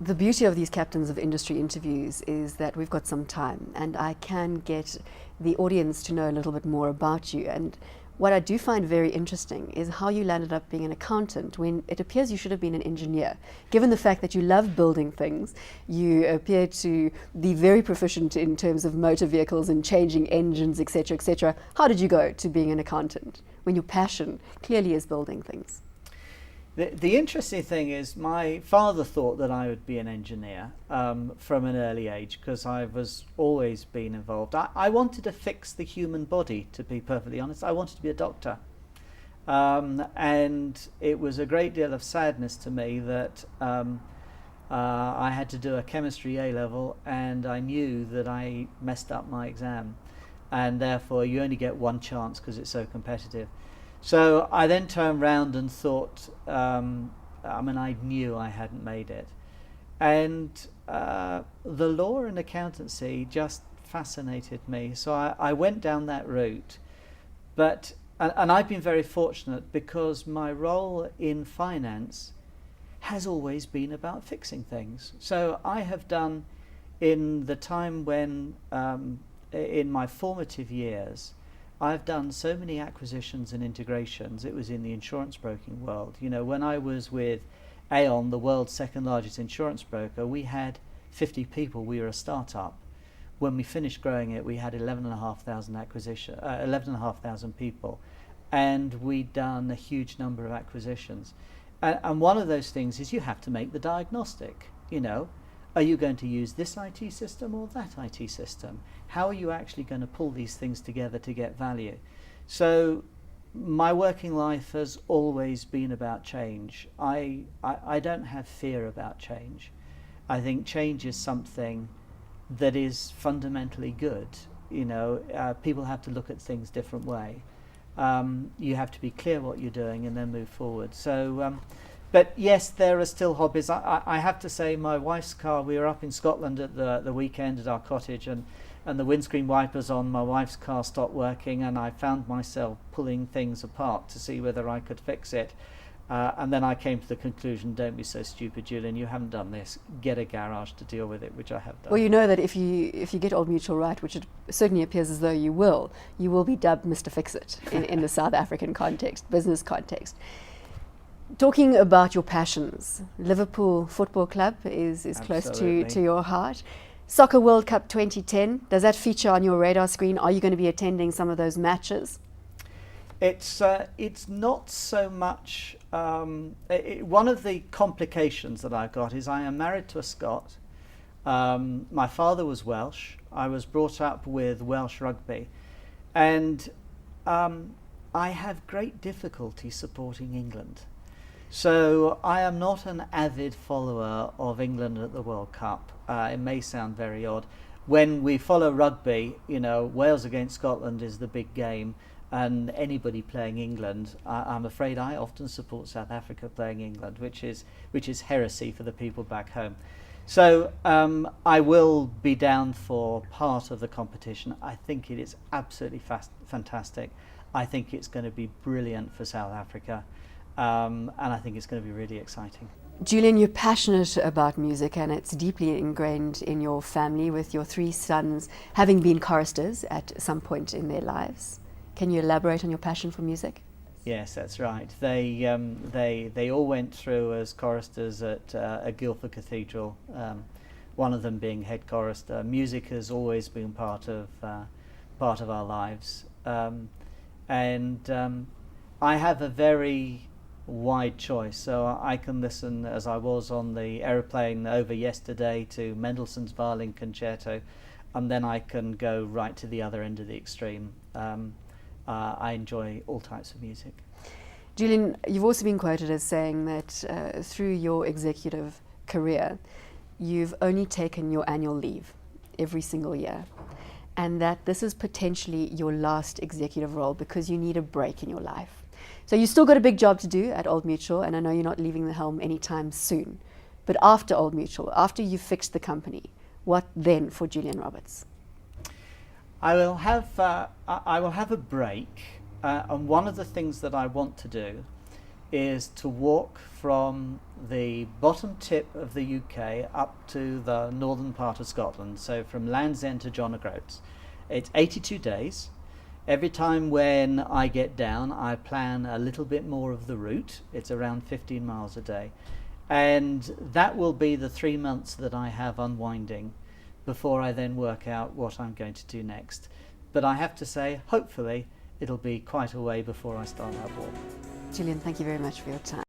The beauty of these captains of industry interviews is that we've got some time and I can get the audience to know a little bit more about you. And what I do find very interesting is how you landed up being an accountant when it appears you should have been an engineer. Given the fact that you love building things, you appear to be very proficient in terms of motor vehicles and changing engines, etc., etc. How did you go to being an accountant when your passion clearly is building things? The interesting thing is my father thought that I would be an engineer from an early age because I was always been involved. I wanted to fix the human body, to be perfectly honest. I wanted to be a doctor. And it was a great deal of sadness to me that I had to do a chemistry A-level and I knew that I messed up my exam. And therefore you only get one chance because it's so competitive. So I then turned round and thought, I knew I hadn't made it. And the law and accountancy just fascinated me. So I went down that route. And I've been very fortunate because my role in finance has always been about fixing things. So I have done, in the time when, in my formative years, I've done so many acquisitions and integrations. It was in the insurance broking world. You know, when I was with Aon, the world's second largest insurance broker, we had 50 people. We were a startup. When we finished growing it, we had 11,500 people, and we'd done a huge number of acquisitions. And one of those things is you have to make the diagnostic. You know, are you going to use this IT system or that IT system? How are you actually going to pull these things together to get value? So my working life has always been about change. I don't have fear about change. I think change is something that is fundamentally good. You know, people have to look at things different way. You have to be clear what you're doing and then move forward. So. But yes, there are still hobbies. I have to say, my wife's car, we were up in Scotland at the weekend at our cottage, and the windscreen wipers on my wife's car stopped working, and I found myself pulling things apart to see whether I could fix it. And then I came to the conclusion, don't be so stupid, Julian, you haven't done this. Get a garage to deal with it, which I have done. Well, you know that if you get Old Mutual right, which it certainly appears as though you will be dubbed Mr. Fix-It in the South African context, business context. Talking about your passions, Liverpool Football Club is close to your heart. Soccer World Cup 2010, does that feature on your radar screen? Are you going to be attending some of those matches? It's not so much. One of the complications that I've got is I am married to a Scot. My father was Welsh. I was brought up with Welsh rugby. And I have great difficulty supporting England. So I am not an avid follower of England at the World Cup. It may sound very odd. When we follow rugby, you know, Wales against Scotland is the big game, and anybody playing England, I'm afraid I often support South Africa playing England, which is heresy for the people back home. So I will be down for part of the competition. I think it is absolutely fantastic. I think it's going to be brilliant for South Africa. And I think it's going to be really exciting. Julian, you're passionate about music and it's deeply ingrained in your family, with your 3 sons having been choristers at some point in their lives. Can you elaborate on your passion for music? Yes, that's right. They all went through as choristers at Guildford Cathedral, one of them being head chorister. Music has always been part of our lives. And I have a very wide choice, so I can listen, as I was on the aeroplane over yesterday, to Mendelssohn's Violin Concerto, and then I can go right to the other end of the extreme. I enjoy all types of music. Julian, you've also been quoted as saying that through your executive career, you've only taken your annual leave every single year, and that this is potentially your last executive role because you need a break in your life. So you've still got a big job to do at Old Mutual, and I know you're not leaving the helm anytime soon. But after Old Mutual, after you've fixed the company, what then for Julian Roberts? I will have a break, and one of the things that I want to do is to walk from the bottom tip of the UK up to the northern part of Scotland, so from Land's End to John O'Groats. It's 82 days. Every time when I get down, I plan a little bit more of the route. It's around 15 miles a day. And that will be the 3 months that I have unwinding before I then work out what I'm going to do next. But I have to say, hopefully, it'll be quite a way before I start that walk. Julian, thank you very much for your time.